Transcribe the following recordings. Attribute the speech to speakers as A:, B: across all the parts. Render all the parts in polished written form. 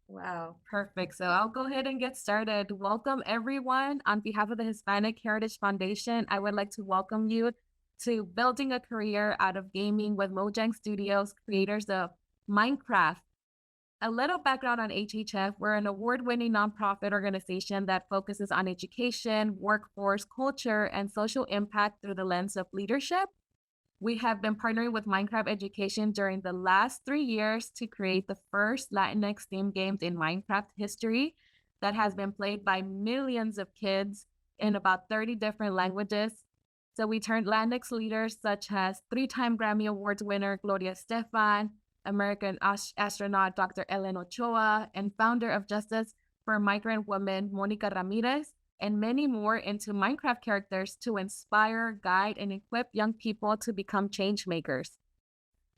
A: Wow, perfect. So I'll go ahead and get started. Welcome, everyone. On behalf of the Hispanic Heritage Foundation, I would like to welcome you to Building a Career Out of Gaming with Mojang Studios, creators of Minecraft. A little background on HHF. We're an award-winning nonprofit organization that focuses on education, workforce, culture, and social impact through the lens of leadership. We have been partnering with Minecraft Education during the last 3 years to create the first Latinx themed games in Minecraft history that has been played by millions of kids in about 30 different languages. So we turned Latinx leaders such as three-time Grammy Awards winner Gloria Estefan, American astronaut Dr. Ellen Ochoa, and founder of Justice for Migrant Women Monica Ramirez, and many more into Minecraft characters to inspire, guide, and equip young people to become change makers.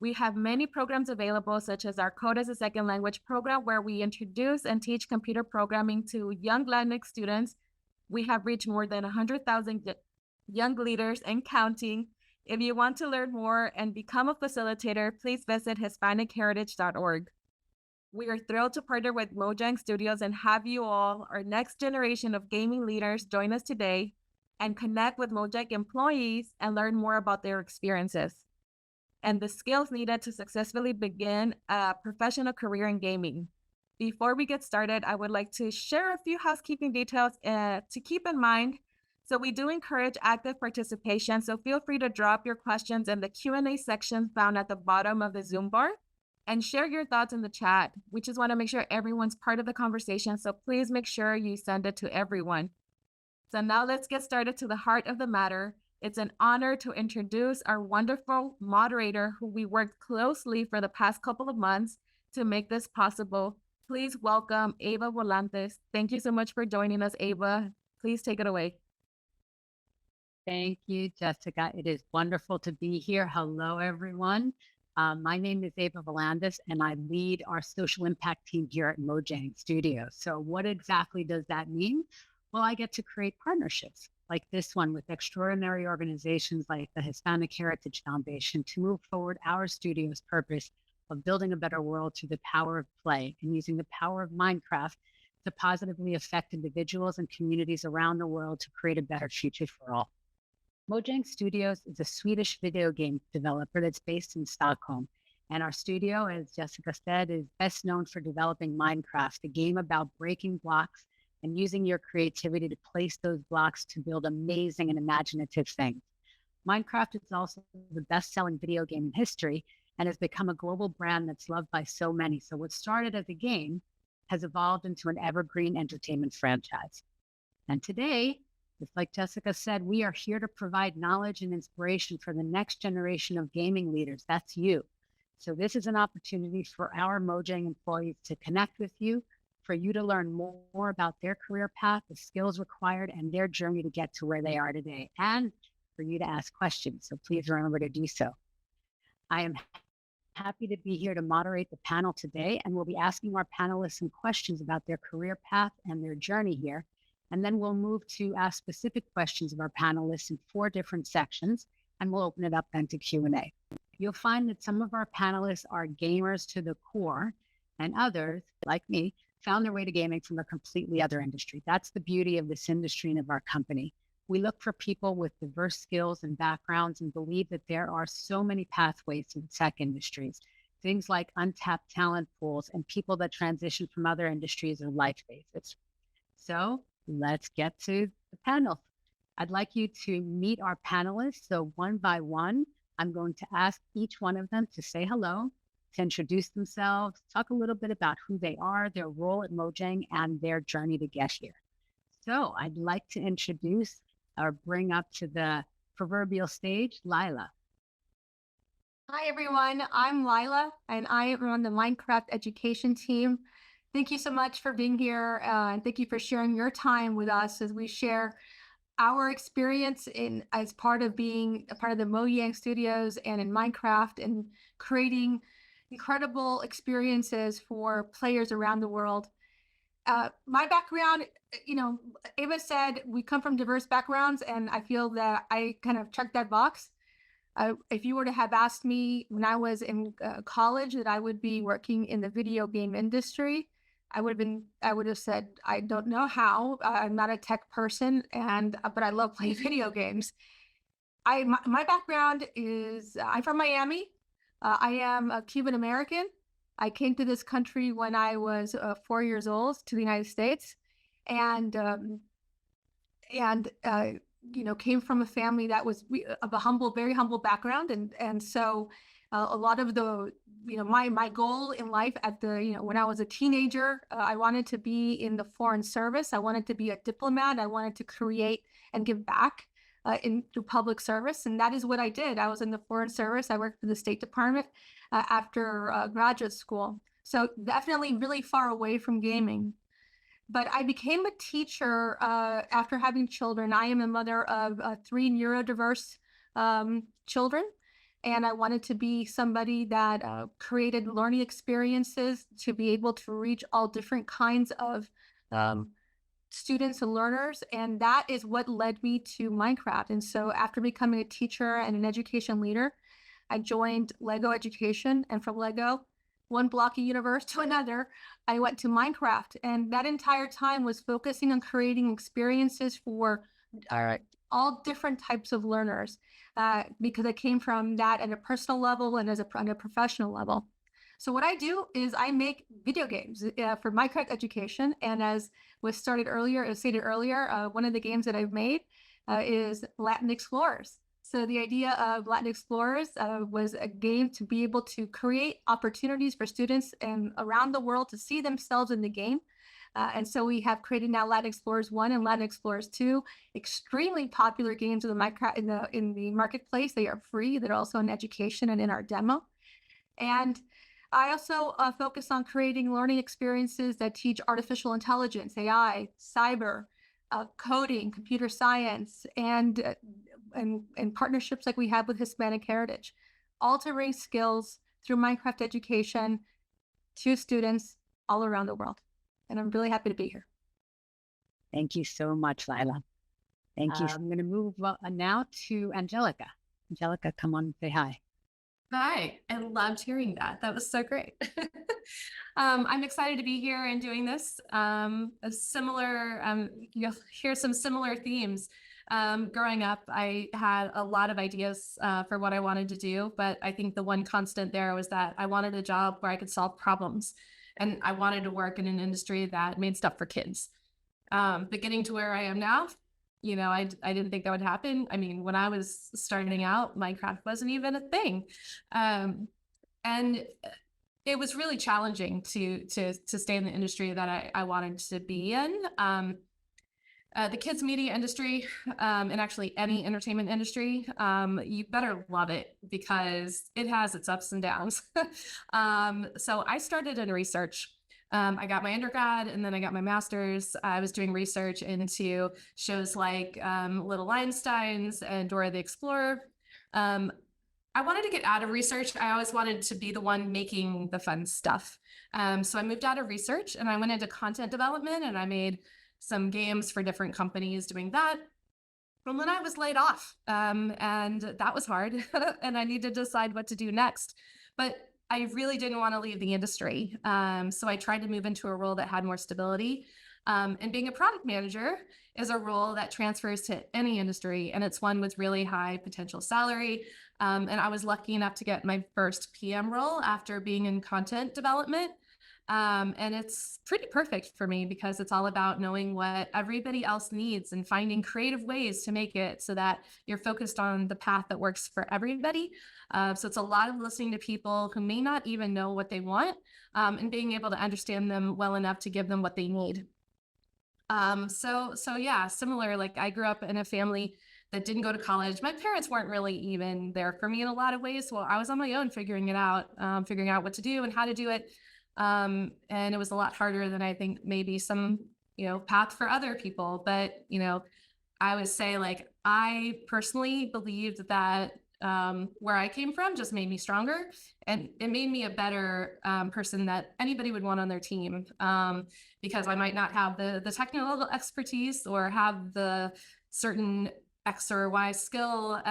A: We have many programs available, such as our Code as a Second Language program, where we introduce and teach computer programming to young Latinx students. We have reached more than 100,000 young leaders and counting. If you want to learn more and become a facilitator, please visit hispanicheritage.org. We are thrilled to partner with Mojang Studios and have you all, our next generation of gaming leaders, join us today and connect with Mojang employees and learn more about their experiences and the skills needed to successfully begin a professional career in gaming. Before we get started, I would like to share a few housekeeping details to keep in mind. So we do encourage active participation, so feel free to drop your questions in the Q&A section found at the bottom of the Zoom bar and share your thoughts in the chat. We just want to make sure everyone's part of the conversation, so please make sure you send it to everyone. So now let's get started to the heart of the matter. It's an honor to introduce our wonderful moderator who we worked closely for the past couple of months to make this possible. Please welcome Ava Volandes. Thank you so much for joining us, Ava. Please take it away.
B: Thank you, Jessica. It is wonderful to be here. Hello, everyone. My name is Ava Volandes, and I lead our social impact team here at Mojang Studios. So what exactly does that mean? Well, I get to create partnerships like this one with extraordinary organizations like the Hispanic Heritage Foundation to move forward our studio's purpose of building a better world through the power of play and using the power of Minecraft to positively affect individuals and communities around the world to create a better future for all. Mojang Studios is a Swedish video game developer that's based in Stockholm. And our studio, as Jessica said, is best known for developing Minecraft, a game about breaking blocks and using your creativity to place those blocks to build amazing and imaginative things. Minecraft is also the best-selling video game in history and has become a global brand that's loved by so many. So what started as a game has evolved into an evergreen entertainment franchise. And today, just like Jessica said, we are here to provide knowledge and inspiration for the next generation of gaming leaders. That's you. So this is an opportunity for our Mojang employees to connect with you, for you to learn more about their career path, the skills required, and their journey to get to where they are today, and for you to ask questions. So please remember to do so. I am happy to be here to moderate the panel today, and we'll be asking our panelists some questions about their career path and their journey here. And then we'll move to ask specific questions of our panelists in 4 different sections, and we'll open it up then to Q&A. You'll find that some of our panelists are gamers to the core, and others, like me, found their way to gaming from a completely other industry. That's the beauty of this industry and of our company. We look for people with diverse skills and backgrounds and believe that there are so many pathways to the tech industries, things like untapped talent pools and people that transition from other industries or life phases. So let's get to the panel. I'd like you to meet our panelists. So one by one, I'm going to ask each one of them to say hello, to introduce themselves, talk a little bit about who they are, their role at Mojang, and their journey to get here. So I'd like to introduce or bring up to the proverbial stage, Laylah.
C: Hi, everyone. I'm Laylah, and I am on the Minecraft education team. Thank you so much for being here, and thank you for sharing your time with us as we share our experience as part of being a part of the Mojang Studios and in Minecraft and creating incredible experiences for players around the world. My background, Ava said we come from diverse backgrounds, and I feel that I kind of checked that box. If you were to have asked me when I was in college that I would be working in the video game industry, I would have said, I don't know how. I'm not a tech person, but I love playing video games. My background is I'm from Miami. I am a Cuban American. I came to this country when I was 4 years old to the United States, and came from a family that was of a very humble background, and so a lot of the my goal in life when I was a teenager, I wanted to be in the foreign service. I wanted to be a diplomat. I wanted to create and give back through public service, and that is what I did. I was in the foreign service. I worked for the State Department after graduate school, so definitely really far away from gaming. But I became a teacher after having children. I am a mother of 3 neurodiverse children, and I wanted to be somebody that created learning experiences to be able to reach all different kinds of students and learners. And that is what led me to Minecraft. And so after becoming a teacher and an education leader, I joined Lego Education, and from Lego, one blocky universe to another, I went to Minecraft. And that entire time was focusing on creating experiences for all different types of learners, because I came from that at a personal level and on a professional level. So what I do is I make video games for Minecraft education. And as was stated earlier, one of the games that I've made is Latin Explorers. So the idea of Latin Explorers was a game to be able to create opportunities for students and around the world to see themselves in the game. And so we have created now Latin Explorers 1 and Latin Explorers 2, extremely popular games in the Minecraft in the marketplace. They are free. They're also in education and in our demo. And I also focus on creating learning experiences that teach artificial intelligence, AI, cyber, coding, computer science, and partnerships like we have with Hispanic Heritage, all to bring skills through Minecraft education to students all around the world. And I'm really happy to be here.
B: Thank you so much, Laylah. Thank you. I'm going to move now to Angelica. Angelica, come on and say hi.
A: Hi, I loved hearing that. That was so great. I'm excited to be here and doing this. You'll hear some similar themes. Growing up, I had a lot of ideas for what I wanted to do, but I think the one constant there was that I wanted a job where I could solve problems, and I wanted to work in an industry that made stuff for kids. But getting to where I am now, I didn't think that would happen. I mean, when I was starting out, Minecraft wasn't even a thing. And it was really challenging to stay in the industry that I wanted to be in. The kids media industry, and actually any entertainment industry, you better love it because it has its ups and downs. So I started in research. I got my undergrad and then I got my master's. I was doing research into shows like Little Einsteins and Dora the Explorer. I wanted to get out of research. I always wanted to be the one making the fun stuff. So I moved out of research and I went into content development, and I made some games for different companies doing that. And then I was laid off, and that was hard. And I needed to decide what to do next. But I really didn't want to leave the industry. So I tried to move into a role that had more stability. And being a product manager is a role that transfers to any industry, and it's one with really high potential salary. And I was lucky enough to get my first PM role after being in content development. And it's pretty perfect for me because it's all about knowing what everybody else needs and finding creative ways to make it so that you're focused on the path that works for everybody. So it's a lot of listening to people who may not even know what they want, and being able to understand them well enough to give them what they need. So yeah, similar, like I grew up in a family that didn't go to college. My parents weren't really even there for me in a lot of ways. So I was on my own figuring it out, figuring out what to do and how to do it. And it was a lot harder than I think maybe some, path for other people. But, I would say, like, I personally believed that where I came from just made me stronger, and it made me a better person that anybody would want on their team, because I might not have the technical expertise or have the certain X or Y skill,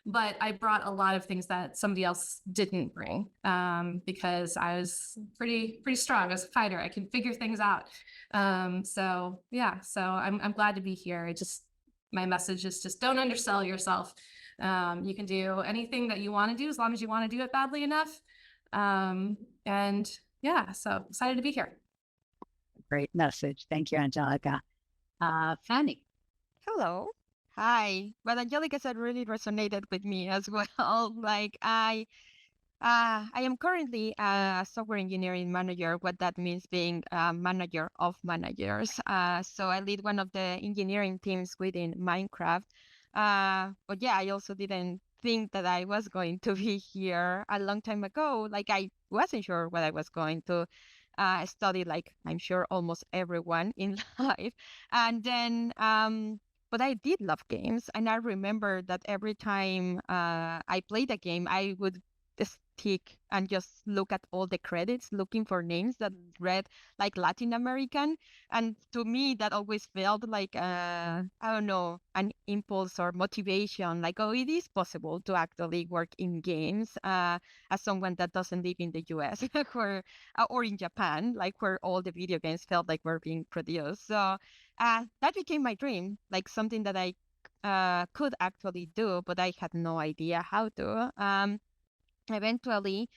A: but I brought a lot of things that somebody else didn't bring, because I was pretty strong as a fighter. I can figure things out. So yeah, so I'm glad to be here. My message is just don't undersell yourself. You can do anything that you want to do as long as you want to do it badly enough. And yeah, so excited to be here.
B: Great message. Thank you, Angelica. Fanny.
D: Hello. Hi. What Angelica said really resonated with me as well. Like I am currently a software engineering manager. What that means being a manager of managers. So I lead one of the engineering teams within Minecraft. But yeah, I also didn't think that I was going to be here a long time ago. Like I wasn't sure what I was going to study, like I'm sure almost everyone in life. And then but I did love games, and I remember that every time I played a game, I would stick and just look at all the credits, looking for names that read like Latin American. And to me, that always felt like, I don't know, an impulse or motivation, like, oh, it is possible to actually work in games as someone that doesn't live in the US or in Japan, like where all the video games felt like were being produced. So that became my dream, like something that I could actually do, but I had no idea how to. Eventually,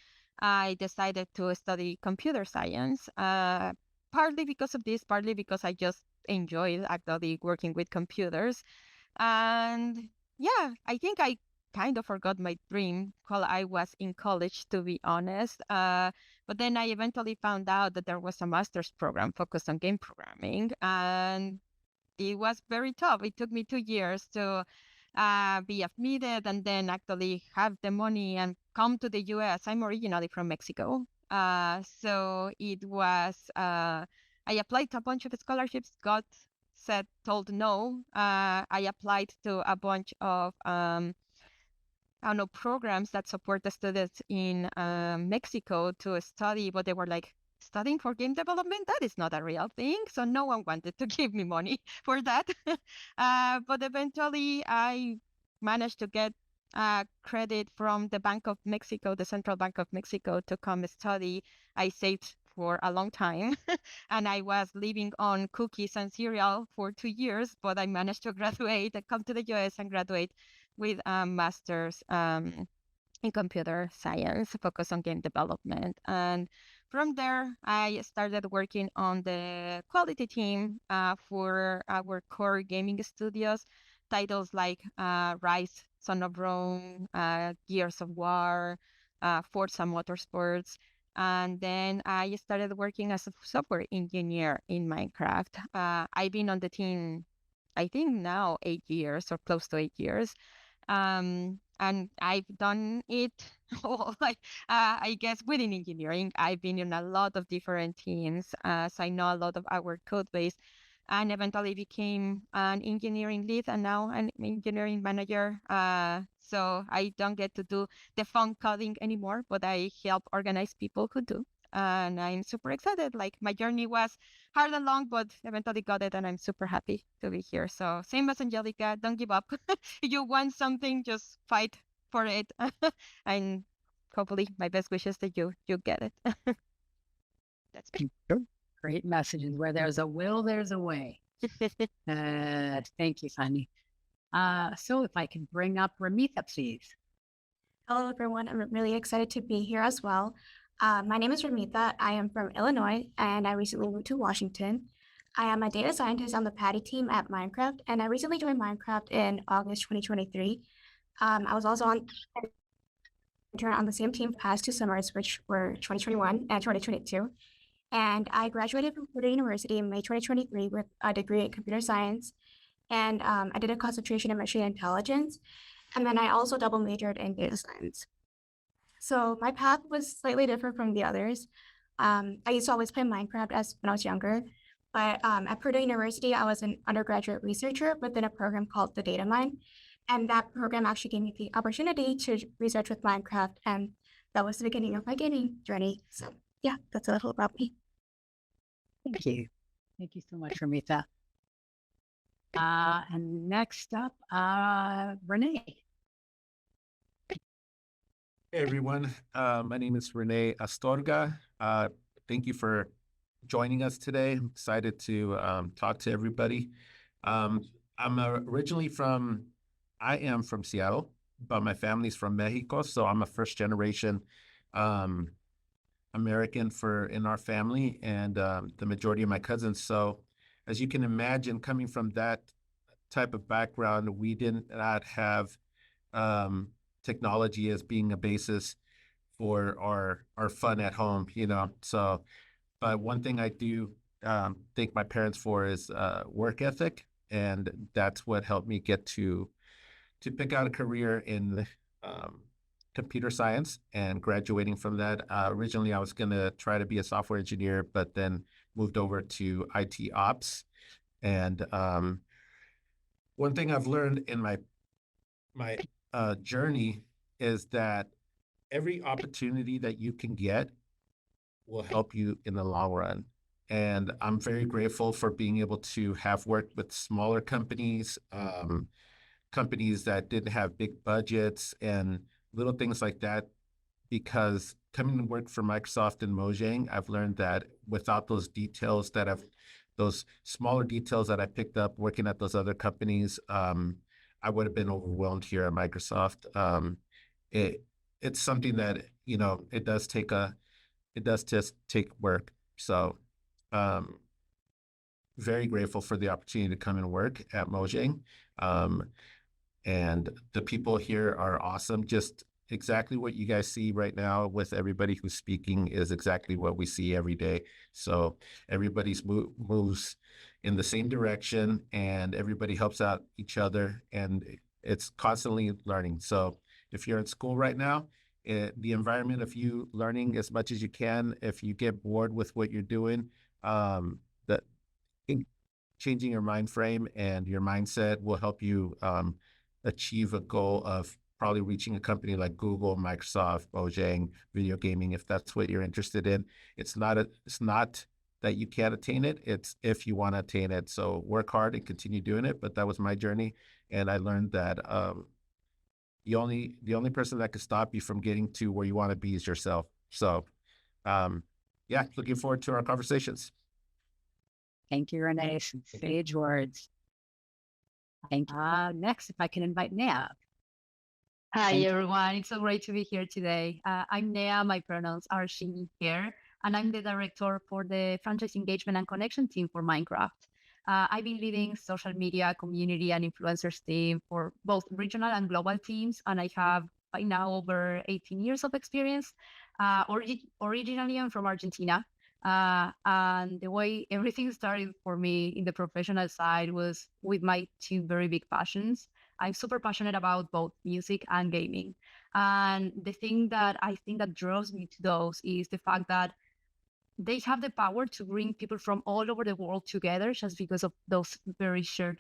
D: I decided to study computer science, partly because of this, partly because I just enjoyed actually working with computers. And yeah, I think I kind of forgot my dream while I was in college, to be honest. But then I eventually found out that there was a master's program focused on game programming, and it was very tough. It took me 2 years to be admitted and then actually have the money and come to the US. I'm originally from Mexico. So it was, I applied to a bunch of scholarships, got told no. I applied to a bunch of, I don't know, programs that support the students in Mexico to study, but they were like, studying for game development, that is not a real thing. So no one wanted to give me money for that. But eventually I managed to get credit from the Bank of Mexico, the Central Bank of Mexico, to come study. I saved for a long time and I was living on cookies and cereal for 2 years, but I managed to graduate and come to the US and graduate with a master's in computer science, focused on game development. And from there, I started working on the quality team for our core gaming studios, titles like Rise, Son of Rome, Gears of War, Forza Motorsports. And then I started working as a software engineer in Minecraft. I've been on the team, I think now 8 years or close to 8 years. And I've done it all, like, I guess within engineering. I've been in a lot of different teams, so I know a lot of our code base, and eventually became an engineering lead and now an engineering manager. So I don't get to do the fun coding anymore, but I help organize people who do. And I'm super excited. Like my journey was hard and long, but eventually got it, and I'm super happy to be here. So same as Angelica, don't give up. If you want something, just fight for it. And hopefully my best wishes that you get it. That's me.
B: Great messages. Where there's a will, there's a way. Thank you, Fanny. So if I can bring up Ramitha, please.
E: Hello, everyone. I'm really excited to be here as well. My name is Ramitha. I am from Illinois, and I recently moved to Washington. I am a data scientist on the Patty team at Minecraft, and I recently joined Minecraft in August 2023. I was also on the same team past 2 summers, which were 2021 and 2022. And I graduated from Florida University in May 2023 with a degree in computer science. And I did a concentration in machine intelligence. And then I also double majored in data science. So my path was slightly different from the others. I used to always play Minecraft when I was younger. But at Purdue University, I was an undergraduate researcher within a program called the Data Mine. And that program actually gave me the opportunity to research with Minecraft. And that was the beginning of my gaming journey. So yeah, that's a little about me.
B: Thank you. Thank you so much, Ramitha. And next up, Renee.
F: Hey everyone, my name is Rene Astorga. Thank you for joining us today. I'm excited to talk to everybody. Um, I'm originally I am from Seattle, but my family's from Mexico, so I'm a first generation um, American in our family, and the majority of my cousins. So, as you can imagine, coming from that type of background, we did not have um, technology as being a basis for our fun at home, you know. So, but one thing I do thank my parents for is work ethic, and that's what helped me get to pick out a career in um, computer science and graduating from that. Originally, I was going to try to be a software engineer, but then moved over to IT ops. And one thing I've learned in my journey is that every opportunity that you can get will help you in the long run. And I'm very grateful for being able to have worked with smaller companies, companies that didn't have big budgets and little things like that. Because coming to work for Microsoft and Mojang, I've learned that without those smaller details that I picked up working at those other companies, I would have been overwhelmed here at Microsoft. It it's something that, you know, it does just take work. So, um, very grateful for the opportunity to come and work at Mojang. Um, and the people here are awesome. Just exactly what you guys see right now with everybody who's speaking is exactly what we see every day. So everybody's moves in the same direction, and everybody helps out each other, and it's constantly learning. So if you're in school right now, the environment of you learning as much as you can, if you get bored with what you're doing, that changing your mind frame and your mindset will help you achieve a goal of probably reaching a company like Google, Microsoft, Mojang, video gaming, if that's what you're interested in. It's not that you can't attain it. It's if you want to attain it. So work hard and continue doing it. But that was my journey. And I learned that the only person that could stop you from getting to where you want to be is yourself. So yeah, looking forward to our conversations.
B: Thank you, Renee. Some sage words. Thank you. Next, if I can invite Nea.
G: Hi, everyone. It's so great to be here today. I'm Nea. My pronouns are she, here, and I'm the director for the franchise engagement and connection team for Minecraft. I've been leading social media, community, and influencers team for both regional and global teams, and I have by now over 18 years of experience. Originally, I'm from Argentina, and the way everything started for me in the professional side was with my two very big passions. I'm super passionate about both music and gaming. And the thing that I think that draws me to those is the fact that they have the power to bring people from all over the world together just because of those very shared,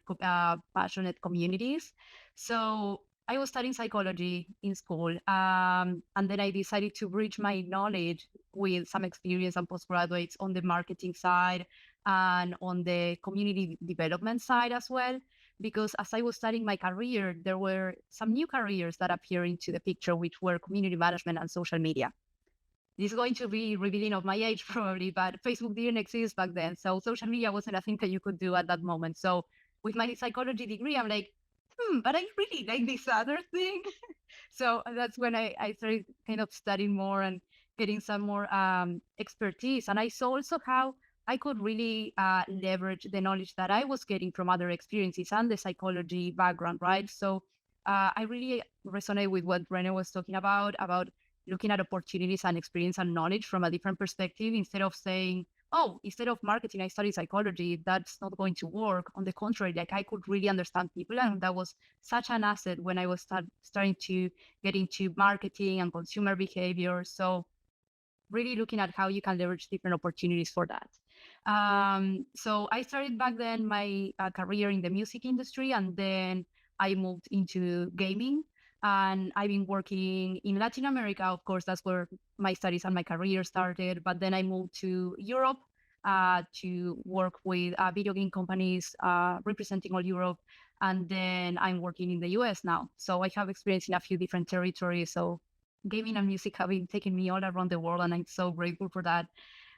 G: passionate communities. So I was studying psychology in school, and then I decided to bridge my knowledge with some experience and postgraduates on the marketing side and on the community development side as well. Because as I was studying my career, there were some new careers that appeared into the picture, which were community management and social media. This is going to be revealing of my age probably, but Facebook didn't exist back then. So social media wasn't a thing that you could do at that moment. So with my psychology degree, I'm like, but I really like this other thing. So that's when I started kind of studying more and getting some more expertise. And I saw also how I could really leverage the knowledge that I was getting from other experiences and the psychology background, right? So I really resonate with what Rene was talking about looking at opportunities and experience and knowledge from a different perspective instead of saying, oh, instead of marketing, I study psychology. That's not going to work. On the contrary, like I could really understand people. And that was such an asset when I was starting to get into marketing and consumer behavior. So really looking at how you can leverage different opportunities for that. So I started back then my career in the music industry, and then I moved into gaming. And I've been working in Latin America. Of course, that's where my studies and my career started. But then I moved to Europe to work with video game companies representing all Europe. And then I'm working in the US now. So I have experience in a few different territories. So gaming and music have been taking me all around the world, and I'm so grateful for that.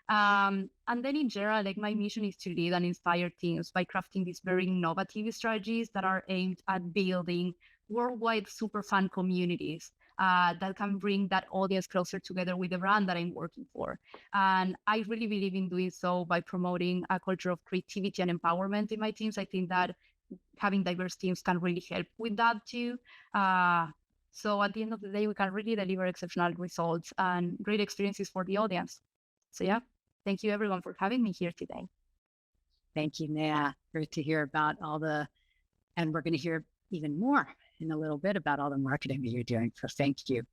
G: And then in general, like my mission is to lead and inspire teams by crafting these very innovative strategies that are aimed at building worldwide super fun communities that can bring that audience closer together with the brand that I'm working for. And I really believe in doing so by promoting a culture of creativity and empowerment in my teams. I think that having diverse teams can really help with that too. So at the end of the day, we can really deliver exceptional results and great experiences for the audience. So yeah, thank you everyone for having me here today.
B: Thank you, Nea. Great to hear about and we're going to hear even more in a little bit about all the marketing that you're doing. So thank you.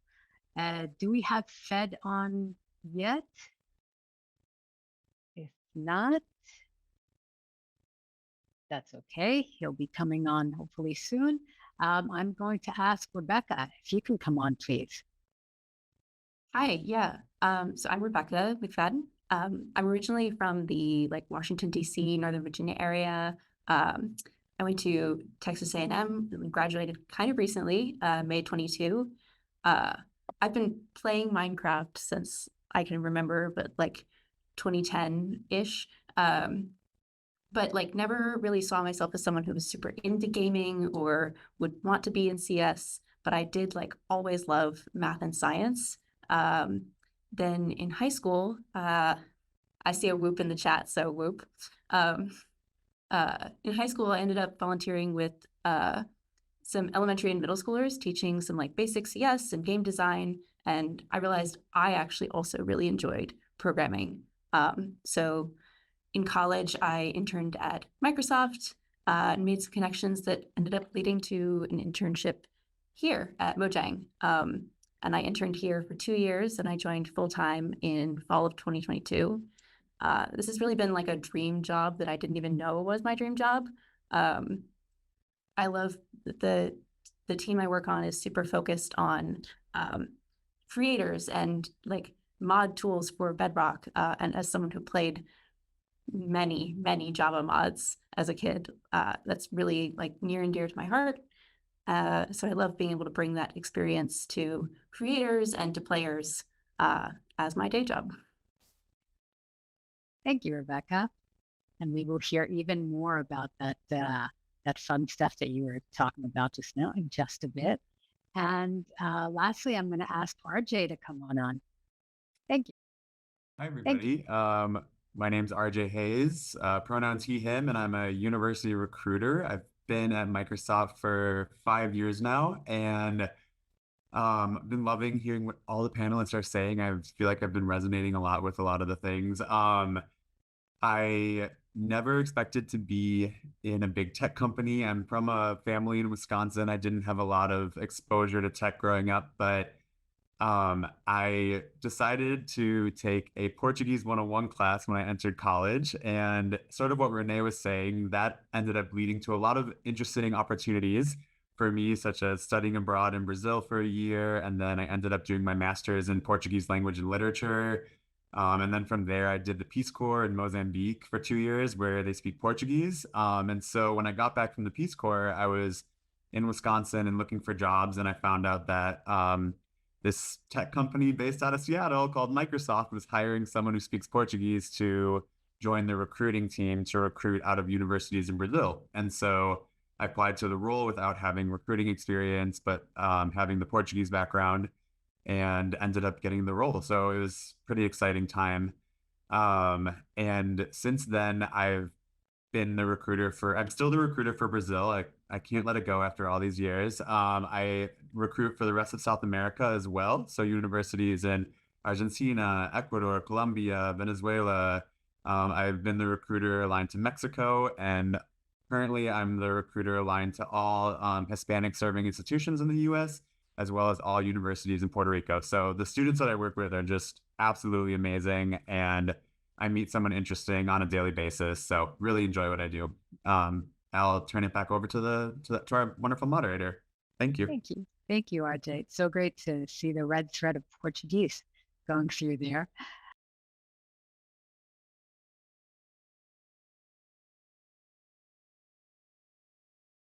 B: Do we have Fed on yet? If not, that's okay. He'll be coming on hopefully soon. I'm going to ask Rebecca if you can come on, please.
H: Hi, yeah. So I'm Rebecca McFadden. I'm originally from the Washington, D.C., Northern Virginia area. I went to Texas A&M and graduated kind of recently, May 22. I've been playing Minecraft since I can remember, but 2010-ish. But never really saw myself as someone who was super into gaming or would want to be in CS. But I did always love math and science. Then in high school, I see a whoop in the chat, so whoop. In high school, I ended up volunteering with some elementary and middle schoolers, teaching some basic CS and game design. And I realized I actually also really enjoyed programming. So in college, I interned at Microsoft and made some connections that ended up leading to an internship here at Mojang. And I interned here for 2 years, and I joined full-time in fall of 2022. This has really been a dream job that I didn't even know was my dream job. I love the team I work on is super focused on creators and mod tools for Bedrock. And as someone who played many Java mods as a kid, that's really near and dear to my heart. So I love being able to bring that experience to creators and to players as my day job.
B: Thank you, Rebecca. And we will hear even more about that fun stuff that you were talking about just now in just a bit. And lastly, I'm going to ask RJ to come on. Thank you.
I: Hi, everybody. My name's RJ Hayes, pronouns he, him, and I'm a university recruiter. I've been at Microsoft for 5 years now, and I've been loving hearing what all the panelists are saying. I feel like I've been resonating a lot with a lot of the things. I never expected to be in a big tech company. I'm from a family in Wisconsin. I didn't have a lot of exposure to tech growing up, but I decided to take a Portuguese 101 class when I entered college, and sort of what Renee was saying, that ended up leading to a lot of interesting opportunities for me, such as studying abroad in Brazil for a year, and then I ended up doing my master's in Portuguese language and literature. And then from there, I did the Peace Corps in Mozambique for 2 years where they speak Portuguese. And so when I got back from the Peace Corps, I was in Wisconsin and looking for jobs, and I found out that this tech company based out of Seattle called Microsoft was hiring someone who speaks Portuguese to join the recruiting team to recruit out of universities in Brazil. And so I applied to the role without having recruiting experience, but having the Portuguese background, and ended up getting the role. So it was a pretty exciting time. And since then, I'm still the recruiter for Brazil. I can't let it go after all these years. I recruit for the rest of South America as well. So universities in Argentina, Ecuador, Colombia, Venezuela. I've been the recruiter aligned to Mexico, and currently I'm the recruiter aligned to all Hispanic serving institutions in the US, as well as all universities in Puerto Rico. So the students that I work with are just absolutely amazing, and I meet someone interesting on a daily basis. So really enjoy what I do. I'll turn it back over to our wonderful moderator. Thank you.
B: Thank you, RJ. It's so great to see the red thread of Portuguese going through there.